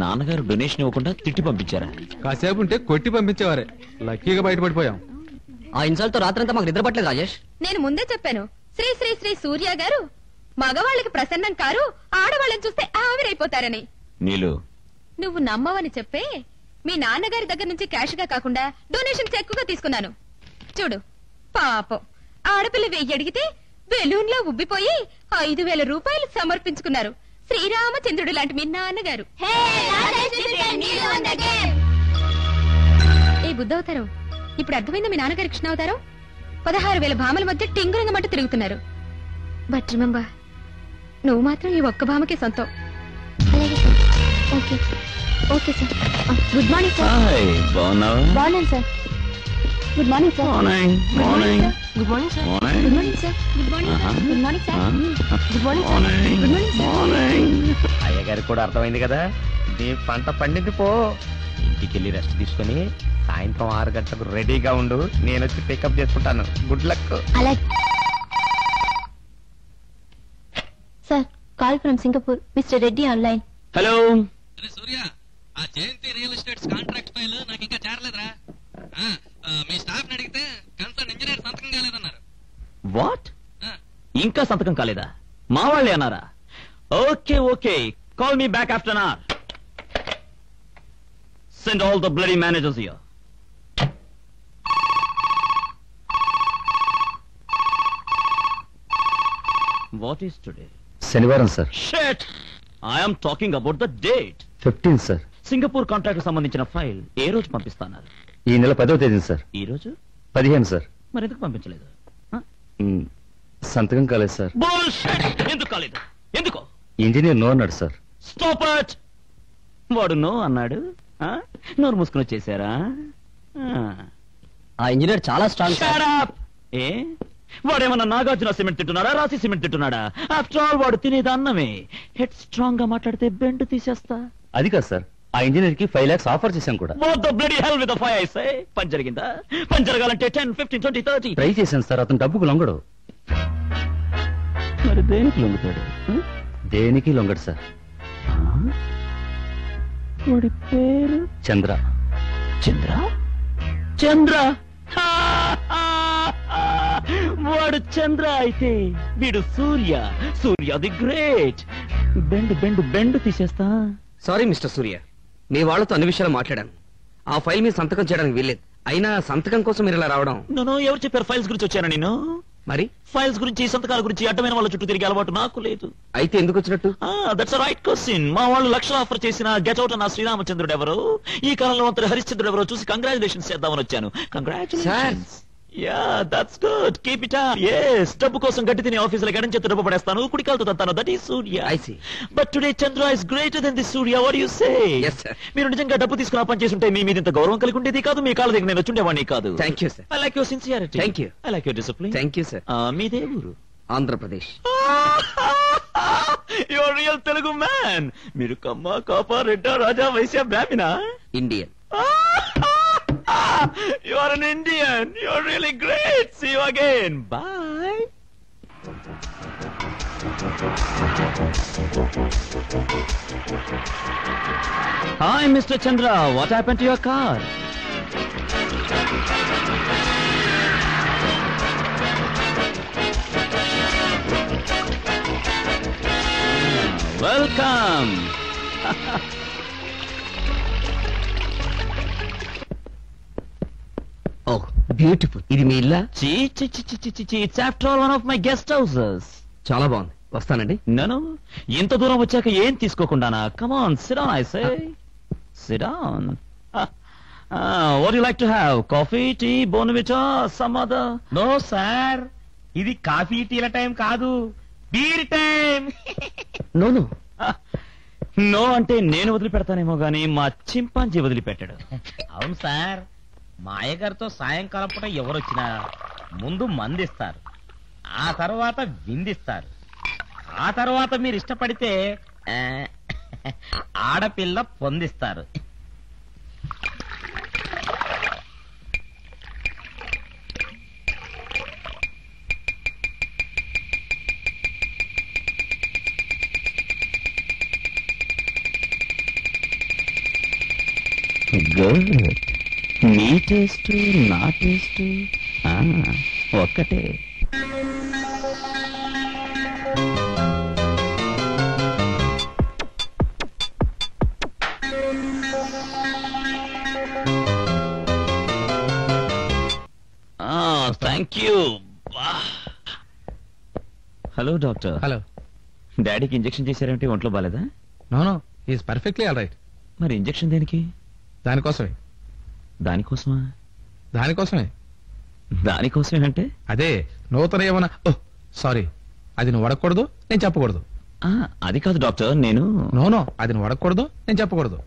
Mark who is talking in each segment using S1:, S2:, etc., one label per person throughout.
S1: నాన్నగారు డొనేషన్ ఇవ్వకుండా తిట్టి పంపించారా?
S2: కాసేపు ఉంటే కొట్టి పంపించేవారే, లక్కీగా బయటపడిపోయాం.
S3: ఆ ఇన్సల్ట్ తో రాత్రంతా మాకు నిద్ర పట్టలేదు రాజేష్.
S4: నేను ముందే చెప్పాను, శ్రీ శ్రీ శ్రీ సూర్య గారు మగవాళ్ళకి ప్రసన్నం కారు, ఆడవాళ్ళని చూస్తే ఆవిరైపోతారని.
S1: నీలు,
S4: నువ్వు నమ్మవని చెప్పే మీ నాన్నగారి దగ్గర నుంచి క్యాష్ గా కాకుండా డొనేషన్ చెక్కుగా తీసుకున్నాను. చూడు పాపం, ఆడపిల్ల 1000 అడిగితే బెలూన్ లో ఉబ్బిపోయి 5000 రూపాయలు సమర్పించుకున్నారు శ్రీరామచంద్రుడు లాంటి మీ నాన్నగారు. ఏ బుద్ధవతారం, ఇప్పుడు అర్థమైందా మీ నాన్నగారి కృష్ణావతారం? 16,000 భామల మధ్య టింగురింగమంటూ తిరుగుతున్నారు. బట్ రిమెంబర్, నువ్వు మాత్రం ఈ ఒక్క భామకే సొంతం. Okay okay sir. Good morning sir.
S1: Hi, బాగున్నావా?
S4: బాగున్నాను sir. Good morning sir.
S1: Morning. Morning.
S4: Good morning sir.
S1: Morning.
S4: Good morning sir. Good morning sir. Good morning sir. Good morning sir.
S1: Morning.
S4: Good morning sir.
S1: Morning.
S5: అయ్యగారికి కూడా అర్థమైంది కదా, నీ పంట పండింది పో. ఇంటికెళ్ళి రెస్ట్ తీసుకుని సాయంత్రం 6 గంటలకు రెడీగా ఉండు, నేను వచ్చి పికప్ చేసుకుంటాను. Good luck.
S4: అలాగే sir. Call from Singapore, mister Reddy online.
S1: Hello
S6: Surya, ఆ Jayanthi real estates contract file నాకు ఇంకా చేరలేదురా. మీ స్టాఫ్ అడిగితే కన్సర్న్ ఇంజనీర్ సంతకం కాలేదన్నారు.
S1: వాట్? ఇంకా సంతకం కాలేదా? మా వాళ్ళే అన్నారా? Okay okay, call me back after an hour. Send all the bloody managers here. What is today?
S5: శనివారం sir.
S1: Shit! I am talking about the date.
S5: 15 sir.
S1: Singapore contract సంబంధించిన ఫైల్ ఏ రోజు పంపిస్తున్నారు?
S5: ఈ నెల 10వ తేదీ సార్.
S1: ఈ రోజు
S5: 15 సార్.
S1: మరి ఎందుకు పంపించలేదు?
S5: సంతకం కాలేదు సార్.
S1: Bullshit! ఎందుకు కాలేదు? ఎందుకు?
S5: ఇంజనీర్ నో అన్నాడు సార్.
S1: Stop it! వాడు నో అన్నాడు, నోరు మూసుకుని వచ్చేసారా?
S3: ఆ ఇంజనీర్ చాలా స్ట్రాంగ్.
S1: Shut up! ఏ వాడేమన్నా నాగార్జున సిమెంట్ తింటున్నాడా, రాసి సిమెంట్ తింటున్నాడా? ఆఫ్టర్ ఆల్ వాడు తినేది అన్నమే. హెడ్ స్ట్రాంగ్ గా మాట్లాడితే బెండ్ తీసేస్తా.
S5: అది కాదు సార్, ఆ ఇంజనీర్ కి 5 lakhs ఆఫర్ చేశాం కూడా.
S1: What the bloody hell with the fire, I say? పని జరిగిందా? పని జరగాలంటే 10, 15, 20, 30.
S5: ట్రై చేశాను సార్, అతను డబ్బుకు లొంగడు.
S1: మరి దేనికి లొంగుతాడు?
S5: దేనికి లొంగడు సార్.
S1: వాడి పేరు
S5: చంద్ర.
S1: చంద్ర? చంద్ర! వాడు చంద్ర అయితే వీడు Surya. Surya the great. Bend bend bend తీసేస్తా.
S3: సారీ మిస్టర్ సూర్య, మీ వాళ్ళతో అన్ని విషయాలు మాట్లాడాను. ఆ ఫైల్ మీద సంతకం చేయడానికి వీల్లేదు. అయినా సంతకం కోసం మీరు ఇలా రావడం?
S1: నో, ఎవరు చెప్పారు ఫైల్స్ గురించి వచ్చాను నేను?
S3: మరి
S1: ఫైల్స్ గురించి, సంతకాల గురించి అడ్డమైన వాళ్ళ చుట్టూ తిరిగే అలవాటు నాకు లేదు.
S3: అయితే ఎందుకు వచ్చినట్టు?
S1: That's right question. మా వాళ్ళు లక్షలు ఆఫర్ చేసిన గెట్ అవుట్ అన్న శ్రీరామచంద్రుడు ఎవరు, ఈ కాలంలో అంతటి హరిశ్చంద్రుడు ఎవరో చూసి కంగ్రాచులేషన్స్ చేద్దామని వచ్చాను. Congratulations. Yeah, that's good. Keep it up. yes, డబ్బు కోసం గట్టి తినే ఆఫీసులకు ఎడం చేత డబ్బు పడేస్తాను, కుడికాలతో తంతాను. That is Surya.
S3: I see.
S1: But today Chandra is greater than the Surya. What do you say?
S3: Yes, sir.
S1: మీరు నిజంగా డబ్బు తీసుకుని పని చేస్తుంటే మీ మీద ఇంత గౌరవం కలిగి ఉండేది కాదు, మీ కాళ్ళ దగ్గర నేను వచ్చుండేవాడిని కాదు.
S3: Thank you sir.
S1: I like your sincerity.
S3: Thank you.
S1: I like your discipline.
S3: Thank you sir.
S1: మీదే ఊరు?
S3: Andhra Pradesh.
S1: Your real Telugu man. మీరు కమ్మ, కాప, రెడ్డ, రాజా, వైశ్య, బ్రాహ్మణ?
S3: Indian.
S1: You are an Indian. You are really great. See you again. Bye. Hi, Mr. Chandra. What happened to your car? Welcome.
S3: ఓ beautiful. ఇది మీ ఇల్లా?
S1: It's after all one of my guest houses.
S3: చాలా బాగుంది. వస్తానండి.
S1: No. ఇంత దూరం వచ్చాక ఏం తీసుకోకుండానా? Come on, sit down, I say. Sit down. What do you like to have? Coffee, tea, Bonvita, some other?
S5: No sir, ఇది కాఫీ టీల time కాదు, బీర్ టైం.
S3: నో.
S1: నో అంటే నేను వదిలిపెడతానేమో గానీ మా చింపాంజీ వదిలిపెట్టాడు.
S5: అవును సార్, మా అయ్యగారితో సాయంకాలం పూట ఎవరొచ్చినా ముందు మందిస్తారు, ఆ తర్వాత విందిస్తారు, ఆ తర్వాత మీరు ఇష్టపడితే ఆడపిల్ల పొందిస్తారు.
S1: గుడ్. నీ టేస్ట్ నా టేస్ట్ ఒక్కటే. Thank you. Hello doctor.
S2: Hello.
S1: డాడీకి ఇంజెక్షన్ చేశారంటే ఒంట్లో బాలేదా?
S2: No no, is perfectly all right.
S1: మరి ఇంజెక్షన్ దేనికి?
S2: దానికోసమే.
S1: దానికోసమా?
S2: దానికోసమే.
S1: దానికోసమే అంటే?
S2: అదే నూతన ఏమన్నా. ఓహ్ సారీ, అది నువ్వు అడగకూడదు, నేను చెప్పకూడదు.
S1: అది కాదు డాక్టర్, నేను
S2: నో నో, అది నువ్వు అడగకూడదు, నేను చెప్పకూడదు.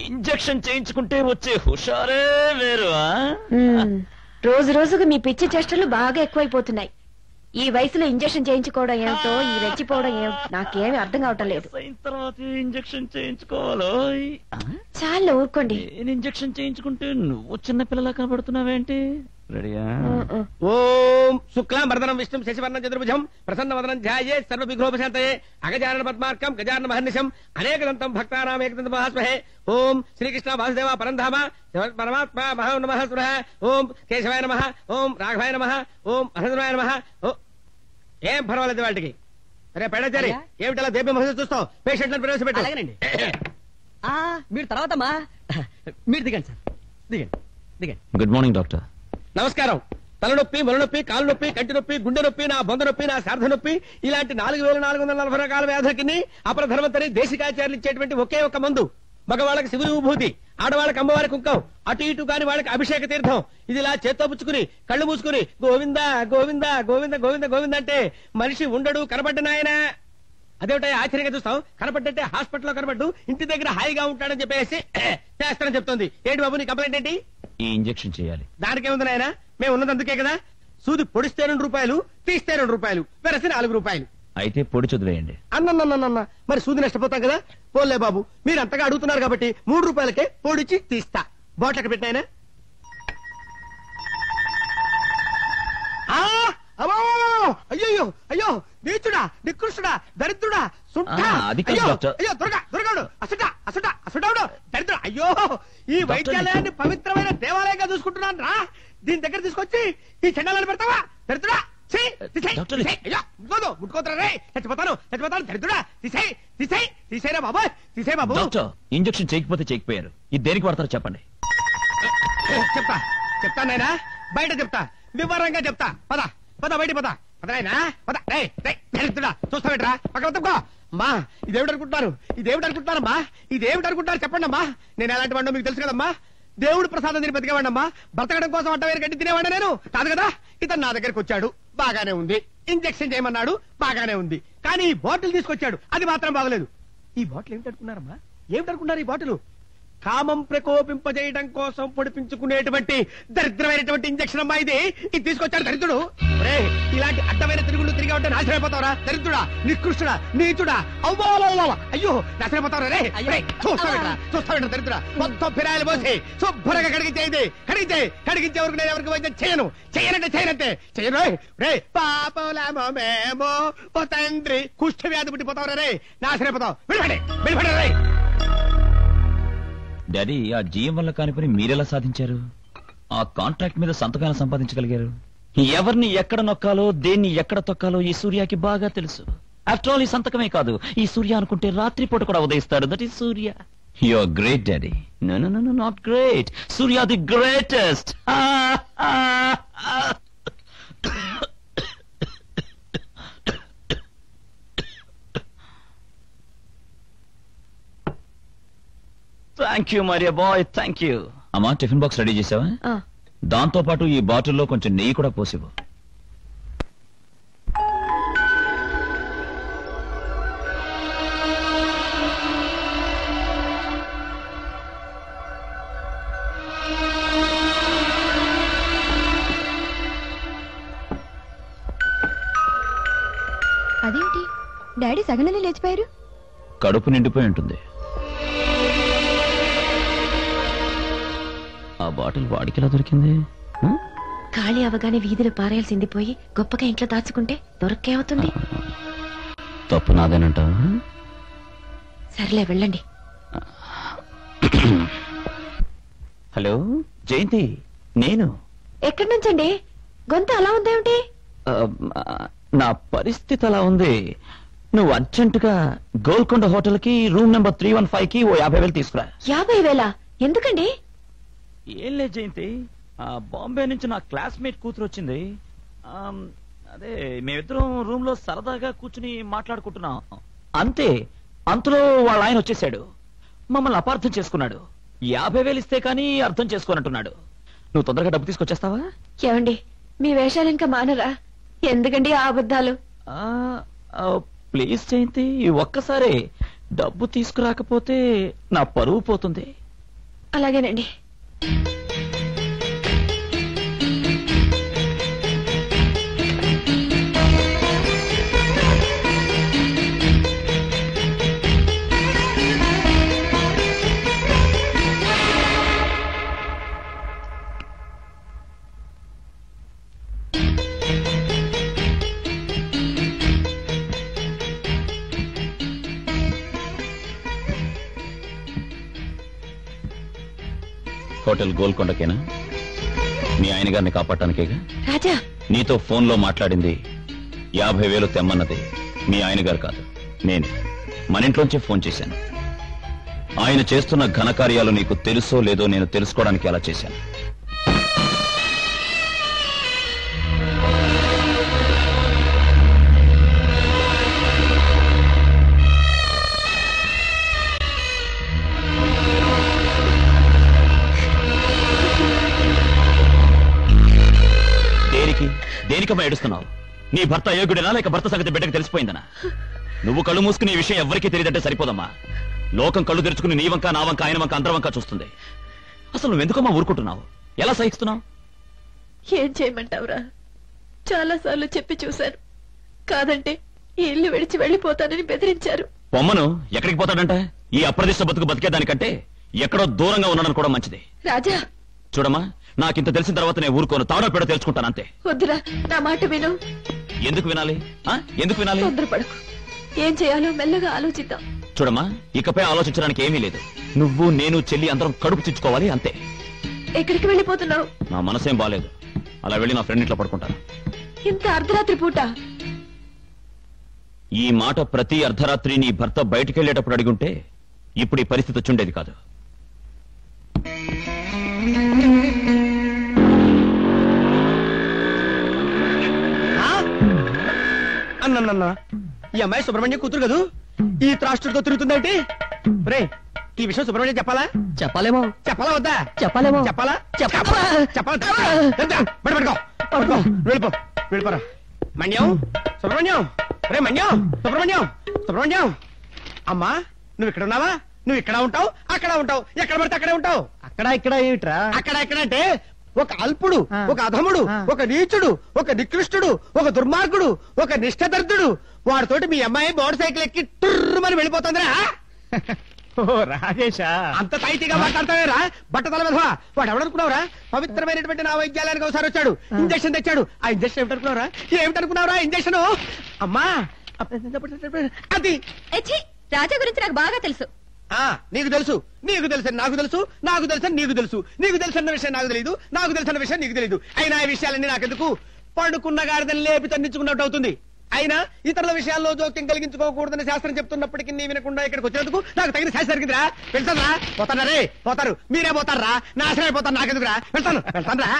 S1: ఇంజెక్షన్ చేయించుకుంటే వచ్చే హుషారే వేరు.
S7: రోజు రోజుకు మీ పిచ్చి చేష్టలు బాగా ఎక్కువైపోతున్నాయి. ఈ వయసులో ఇంజెక్షన్ చేయించుకోవడం ఏమిటో, ఈ రెచ్చిపోవడం ఏమిటో నాకేమీ అర్థం కావటం లేదు.
S1: తర్వాత ఇంజెక్షన్ చేయించుకోవాలో?
S7: చాలా ఊరుకోండి.
S1: నేను ఇంజెక్షన్ చేయించుకుంటే నువ్వు చిన్న పిల్లలా కనబడుతున్నావేంటి? రెడీయా?
S5: ఓం శుక్లాం వరదనం విష్ణుం శశివర్ణం చతుర్భుజం ప్రసన్నవదనం ధ్యాయే సర్వ విఘ్నోపశాంతయే అగజానన పద్మార్కం గజానన మహర్నిశం అనేకదంతం భక్తానాం ఏకదంతం మహాస్మహే. ఓం శ్రీకృష్ణ వాసుదేవ పరంధామ పరమాత్మ మహా నమః స్మః. ఓం కేశవాయ నమః. ఓం రాఘవాయ నమః. ఓం మహేంద్రాయ నమః. ఏం పర్వాలేదు వాటికి. అరే పెడచారి, ఏమిటలా దేవి మహేష్ చూస్తావు? పేషెంట్లను ప్రవేశపెట్టు.
S3: మీరు తర్వాత మీరు దిగండి సార్, దిగండి దిగండి.
S1: Good morning doctor.
S5: నమస్కారం. తలనొప్పి, మొలనొప్పి, కాలు నొప్పి, కంటి నొప్పి, గుండె నొప్పి, నా బొంద నొప్పి, నా శార్థ నొప్పి, ఇలాంటి 4440 రకాల వ్యాధులకి అపర ధర్మంతరి దేశికాచార్యులు ఇచ్చేటువంటి ఒకే ఒక మందు. మగవాళ్ళకి శివుని విభూతి, ఆడవాళ్ళకి అమ్మవారి కుంకం, అటు ఇటు కాని వాళ్ళకి అభిషేక తీర్థం. ఇది ఇలా చేత్తో పుచ్చుకుని కళ్ళు మూసుకుని గోవింద గోవింద గోవింద గోవింద గోవింద అంటే మనిషి ఉండడు. కనబడ్డ నాయన. అదేమిటో ఆశ్చర్యంగా చూస్తాం. కనపడ్డంటే హాస్పిటల్లో కనబడ్డు, ఇంటి దగ్గర హాయిగా ఉంటాడని చెప్పేసి చేస్తానని చెప్తోంది. ఏంటి బాబు నీ కంప్లైంట్ ఏంటి?
S1: ఈ ఇంజెక్షన్ చేయాలి.
S5: దానికేముంది నాయన, మేము ఉన్నది అందుకే కదా. సూది పొడిస్తే 2 రూపాయలు, తీస్తే 2 రూపాయలు, వెరసి 4 రూపాయలు.
S1: అయితే పొడి చదివేయండి.
S5: అన్న మరి సూది నష్టపోతాం కదా. పోలే బాబు, మీరు అంతగా అడుగుతున్నారు కాబట్టి 3 రూపాయలకే పొడిచి తీస్తా. బాటిల్ ఎక్కడ పెట్టినాయన? అయ్యో అయ్యో, నీచుడా, నికృష్టుడా, దరిద్రుడా, అయ్యో దొరగాడు, అసటాడు దరిద్రుడు. అయ్యో, ఈ వైద్యాలయాన్ని పవిత్రమైన దేవాలయంగా చూసుకుంటున్నాను రా. దీని దగ్గర తీసుకొచ్చి ఈ చెండాలని పెడతావా? దరిద్రుడా, ముట్టుకోతరా రే. చచ్చిపోతాను దరిద్రుడా. తీసేరా బాబోయ్, తీసే బాబు.
S1: ఇంజెక్షన్ చేయకపోతే చేయకపోయారు. ఇది దేనికి వాడతారో చెప్పండి.
S5: చెప్తా నాయనా, బయట చెప్తా, వివరంగా చెప్తా. పద పద, బయట పద. పదనాయనా పద. దరిద్రుడా, చూస్తావేట్రా, పక్కన తప్పుకో. అమ్మా, ఇదేమిటనుకుంటున్నారమ్మా? ఇదేమిటనుకుంటున్నారు చెప్పండి అమ్మా. నేను ఎలాంటి వాడినో మీకు తెలుసు కదమ్మా. దేవుడు ప్రసాదం తిని బతికేవాడమ్మా. బ్రతకడం కోసం అడ్డవేరు గడ్డి తినేవాడా నేను కాదు కదా. ఇతను నా దగ్గరకు వచ్చాడు, బాగానే ఉంది. ఇంజెక్షన్ చేయమన్నాడు, బాగానే ఉంది. కానీ ఈ బాటిల్ తీసుకొచ్చాడు, అది మాత్రం బాగలేదు. ఈ బాటిల్ ఏమిటనుకున్నారమ్మా? ఏమిటనుకున్నారు ఈ బాటిల్? కామం ప్రకోపింపజేయడం కోసం పొడిపించుకునేటువంటి దరిద్రమైనటువంటి ఇంజక్షన్ అమ్మా ఇది. ఇది తీసుకొచ్చాడు దరిద్రుడు. ఇలాంటి అడ్డమైన తిరుగుళ్ళు తిరిగి ఉంటే నాశనమైపోతావరా దరిద్రుడా, నికృష్టుడా, నీచుడా. అయ్యో, నాశనమైపోతారా రే. చూస్తావేట్రా దరిద్రుడా. మొత్తం ఫిరాయిలు పోసి శుభ్రంగా కడిగించేది. కడిగించే వరకు నేను ఎవరికి వైద్యం చేయనంటే చేయను రే. పాపలేమో మేము ఓ తండ్రి, కుష్ఠ వ్యాధి పుట్టిపోతావరా రే. నాశనమైపోతావు. వెళ్ళిపడే రే.
S1: డాడీ, ఆ జీఎం వల్ల కాని పని మీరెలా సాధించారు? ఆ కాంట్రాక్ట్ మీద సంతకాలు సంపాదించగలిగారు. ఎవరిని ఎక్కడ నొక్కాలో, దేన్ని ఎక్కడ తొక్కాలో ఈ సూర్యకి బాగా తెలుసు. ఆఫ్టర్ ఆల్ ఈ సంతకమే కాదు, ఈ సూర్య అనుకుంటే రాత్రిపూట కూడా ఉదయిస్తాడు. That is Surya. You are great daddy. No no no not great. Surya the greatest. Thank you Maria boy, thank you. అమ్మా, టిఫిన్ బాక్స్ రెడీ చేసావా? దాంతో పాటు ఈ బాటిల్లో కొంచెం నెయ్యి కూడా పోసివు.
S4: అదేంటి డాడీ సగననే లేచిపోయారు?
S1: కడుపు నిండిపోయి ఉంటుంది. ఆ బాటిల్ వాడికి ఎలా దొరికింది?
S7: ఖాళీ అవగానే వీధిలో పారేయాల్సింది పోయి గొప్పగా ఇంట్లో దాచుకుంటే దొరక్కే అవుతుంది.
S1: తప్పు నాదేనంటావా?
S7: సర్లే వెళ్ళండి.
S1: హలో జయంతి, నేను.
S7: ఎక్కడి నుంచండి? గొంతు అలా ఉందేమిటి?
S1: ఆ, నా పరిస్థితి అలా ఉంది. నువ్వు అర్జెంటుగా గోల్కొండ హోటల్ కి రూమ్ నెంబర్ 315 కి ఓ 50,000 తీసుకురా.
S7: 50,000? ఎందుకండి?
S1: ఏం లేదు జయంతి, బాంబే నుంచి నా క్లాస్మేట్ కూతురు వచ్చింది. అదే మేమిద్దరం రూమ్ లో సరదాగా కూర్చుని మాట్లాడుకుంటున్నాం. అంతే, అంతలో వాళ్ళ ఆయన వచ్చేసాడు. మమ్మల్ని అపార్థం చేసుకున్నాడు. 50,000 ఇస్తే కానీ అర్థం చేసుకోనంటున్నాడు. నువ్వు తొందరగా డబ్బు తీసుకొచ్చేస్తావా?
S7: ఏమండి, మీ వేషాలు ఇంకా మానరా? ఎందుకండి ఆ అబద్ధాలు?
S1: ప్లీజ్ జయంతి, ఒక్కసారి డబ్బు తీసుకురాకపోతే నా పరువు పోతుంది.
S7: అలాగేనండి.
S1: హోటల్ గోల్కొండకేనా? మీ ఆయన గారిని కాపాడటానికేగా?
S7: రాజా,
S1: నీతో ఫోన్లో మాట్లాడింది 50,000 తెమ్మన్నది మీ ఆయన గారు కాదు, నేను. మన ఇంట్లోంచే ఫోన్ చేశాను. ఆయన చేస్తున్న ఘనకార్యాలు నీకు తెలుసో లేదో నేను తెలుసుకోవడానికి అలా చేశాను. దేనికమ్మా ఏడుస్తున్నావు? నీ భర్త అయోగ్యుడేనా లేక భర్త సంగతి బిడ్డకు తెలిసిపోయిందనా? నువ్వు కళ్ళు మూసుకుని ఈ విషయం ఎవ్వరికీ తెలియదంటే సరిపోదమ్మా. లోకం కళ్ళు తెరుచుకుని నీ వంక, నా వంక, ఆయన వంక, అందరి వంక చూస్తుంది. అసలు నువ్వెందుకమ్మా ఊరుకుంటున్నావు? ఎలా సహిస్తున్నావు?
S7: ఏం చేయమంటావురా? చాలా సార్లు చెప్పి చూశాను. కాదంటే ఈ ఇల్లు విడిచి వెళ్లిపోతానని బెదిరించారు.
S1: పొమ్మను ఎక్కడికి పోతాడంట? ఈ అప్రదిష్ట బతుకు బతికేదానికంటే ఎక్కడో దూరంగా ఉండడం కూడా మంచిది.
S7: రాజా,
S1: చూడమ్మా, నాకింత తెలిసిన తర్వాత నేను ఊరుకోను. తాడో పెడో తెలుసుకుంటాను అంతే.
S7: వద్దురా, నా మాట విను.
S1: ఎందుకు వినాలి? ఎందుకు వినాలి?
S7: తొందరపడకు. ఏం చేయాలో మెల్లగా ఆలోచిద్దాం.
S1: చూడమ్మా, ఇకపై ఆలోచించడానికి ఏమీ లేదు. నువ్వు, నేను, చెల్లి అందరం కడుపు చిచ్చుకోవాలి అంతే.
S7: ఎక్కడికి వెళ్ళిపోతున్నావు?
S1: నా మనసేం బాలేదు. అలా వెళ్ళి నా ఫ్రెండ్ ఇంట్లో పడుకుంటాను.
S7: ఇంత అర్ధరాత్రి పూట?
S1: ఈ మాట ప్రతి అర్ధరాత్రి నీ భర్త బయటికెళ్లేటప్పుడు అడిగుంటే ఇప్పుడు ఈ పరిస్థితి వచ్చుండేది కాదు.
S5: అన్న, ఈ అమ్మాయి సుబ్రహ్మణ్యం కూతురు కదూ? ఈ త్రాష్ట్రుడితో తిరుగుతుందేంటి? రే, ఈ విషయం సుబ్రహ్మణ్యం చెప్పాలా?
S3: చెప్పాలేమో.
S5: చెప్పాలా వద్దా?
S3: చెప్పాలేమో.
S5: చెప్పాలా? వెళ్ళిపోరా మణ్యం. సుబ్రహ్మణ్యం, రే మణ్యం, సుబ్రహ్మణ్యం, సుబ్రహ్మణ్యం. అమ్మా, నువ్వు ఇక్కడ ఉన్నావా? నువ్వు ఇక్కడ ఉంటావు, అక్కడ ఉంటావు, ఎక్కడ పడితే అక్కడే ఉంటావు.
S3: అక్కడ ఇక్కడ ఏమిట్రా?
S5: అక్కడ ఎక్కడ అంటే ఒక అల్పుడు, ఒక అధముడు, ఒక నీచుడు, ఒక నికృష్టుడు, ఒక దుర్మార్గుడు, ఒక నిష్ఠదర్దుడు వాడితోటి మీ అమ్మాయి మోటార్ సైకిల్ ఎక్కి టుర్రుమని వెళ్ళిపోతుందిరా.
S2: రాజేశా,
S5: అంత టైట్గా మాట్లాడతావేరా బట్టతల విధవా? వాడు ఎవడనుకున్నావురా? పవిత్రమైనటువంటి నా వైద్యాలయానికి ఒకసారి వచ్చాడు, ఇంజక్షన్ తెచ్చాడు. ఆ ఇంజక్షన్ ఏమిటనుకున్నావురా? ఏమిటనుకున్నావురా ఇంజక్షన్? అమ్మా, అది
S4: రాజా గురించి నాకు బాగా తెలుసు.
S5: నీకు తెలుసు, నీకు తెలుసు, నాకు తెలుసు, నాకు తెలుసు, నీకు తెలుసు, నీకు తెలుసన్న విషయం నాకు తెలియదు, నాకు తెలుసన్న విషయం నీకు తెలియదు. అయినా ఈ విషయాలన్నీ నాకెందుకు? పండుకున్న గాడిదని లేపి తన్నించుకున్నట్టు అవుతుంది. అయినా ఇతరుల విషయాల్లో జోక్యం కలిగించుకోకూడదని శాస్త్రం చెప్తున్నప్పటికీ నీ వినకుండా ఇక్కడికి వచ్చినందుకు నాకు తగిన శాస్త్రం జరిగిందిరా. వెళ్తారా? పోతారా? రే పోతారు, మీరే పోతారా? నాశనం అయిపోతారు. నాకెందుకురా? వెళ్తాను, వెళ్తాను రా.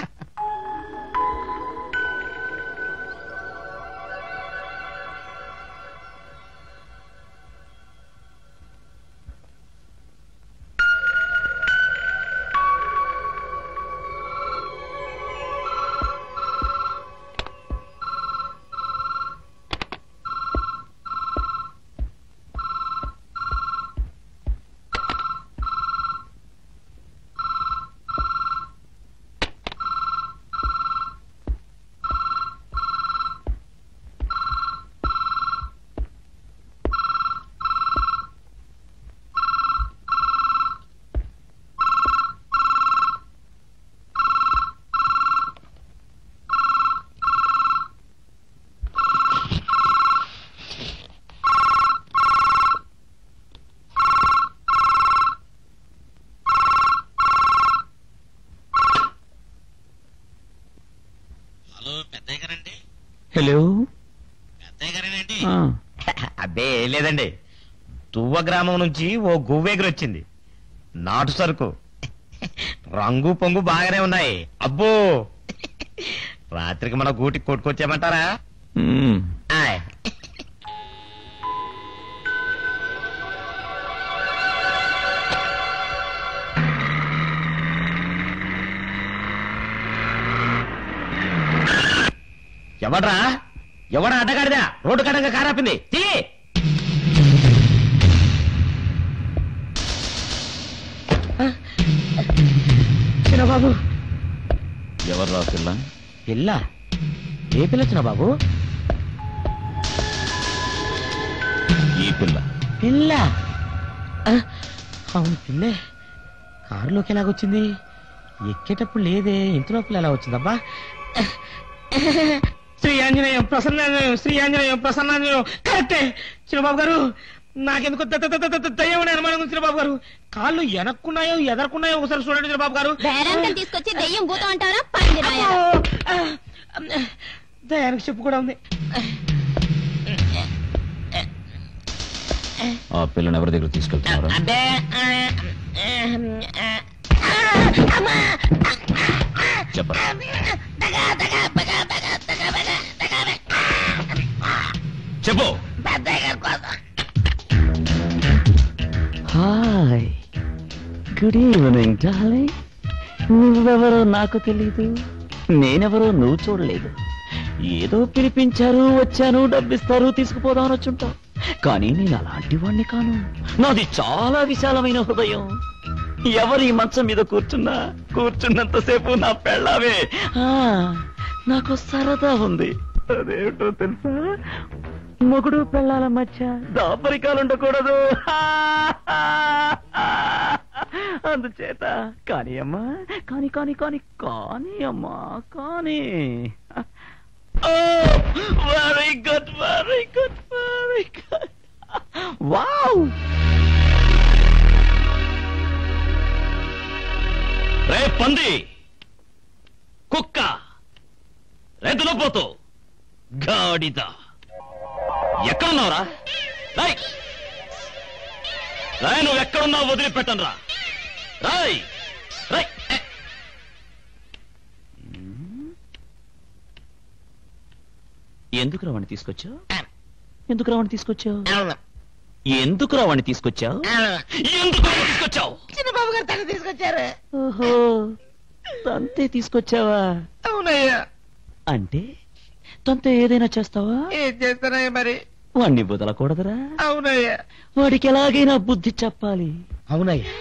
S1: హలో
S6: అత్తయ్య గారేనండి?
S5: అబ్బే ఏం లేదండి, తువ్వ గ్రామం నుంచి ఓ గువ్వెగురొచ్చింది. నాటు సరుకు, రంగు పొంగు బాగానే ఉన్నాయి. అబ్బో, రాత్రికి మన గూటికి కొట్టుకొచ్చామంటారా? ఆయ్. ఎవడ్రా అడ్డగాడిదా రోడ్డు కడంగా కారాపింది? చిన్నబాబు.
S1: ఎవర్రా పిల్ల?
S5: పిల్ల? ఏ పిల్ల చిన్నబాబు?
S1: ఈ పిల్ల.
S5: పిల్ల? అవును పిల్లే. కారులోకి ఎలాగొచ్చింది? ఎక్కేటప్పుడు లేదే, ఇంతలోపల ఎలా వచ్చిందబ్బా? శ్రీ ఆంజనేయం ప్రసన్నాంజనేయం, శ్రీ ఆంజనేయం ప్రసన్నాంజనేయం. కరెక్టే చిన్నబాబు గారు. నాకెందుకు దయ్యం అనుమానం ఉంది చిన్నబాబు గారు. కాళ్ళు వెనక్కున్నాయో ఎదరకున్నాయో ఒకసారి చూడండి చిన్నబాబు గారు.
S4: తీసుకొచ్చి దెయ్యం భూతం అంటారా?
S5: దయానికి చెప్పు కూడా ఉంది.
S1: ఆ పిల్లని ఎవరి దగ్గర తీసుకెళ్తున్నారా? చెప్పరా. చెప్పు. Hi, good evening darling. నువ్వెవరో నాకు తెలీదు, నేనెవరో నువ్వు చూడలేదు. ఏదో పిలిపించారు, వచ్చాను, డబ్బిస్తారు, తీసుకుపోదామని వచ్చుంటావు. కానీ నేను అలాంటి వాణ్ణి కాను. నాది చాలా విశాలమైన హృదయం. ఎవరి మంచం మీద కూర్చున్నంతసేపు నా పెళ్ళావే. నాకు సరదా ఉంది. అదేమిటో తెలుసా, మొగుడు పెళ్ళాల మధ్య దాపరికాలు ఉండకూడదు. అందుచేత కానీ అమ్మా, కానీ అమ్మా, కానీ. Very good. వావ్. రే పంది, కుక్క, రెద్దులపోతూ, గాడిద, ఎక్కడున్నావురా? రాయ్, నువ్వు ఎక్కడున్నావు వదిలిపెట్టను రా. రాయ్. ఎందుకు రావణ్ణి తీసుకొచ్చావు?
S5: చిన్నబాబు గారు తను తీసుకొచ్చారు.
S1: ఓహో, తంతే తీసుకొచ్చావా?
S5: అవునయ్యా.
S1: అంటే తంతే ఏదైనా చేస్తావా?
S5: ఏం చేస్తానయ్యా మరి?
S1: వాణ్ణి వదలకూడదురా.
S5: అవునయ్యా.
S1: వాడికి ఎలాగైనా బుద్ధి చెప్పాలి.
S5: అవునయ్యా.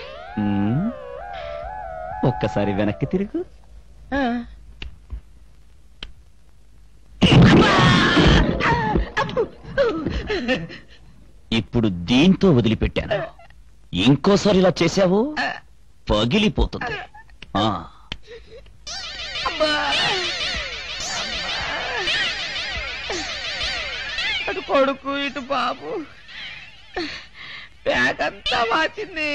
S1: ఒక్కసారి వెనక్కి తిరుగు. ఇప్పుడు దీంతో వదిలిపెట్టాను. ఇంకోసారి ఇలా చేశావు పగిలిపోతుంది.
S5: అటు కొడుకు ఇటు బాబు, బ్యాగ్ అంతా వాచింది.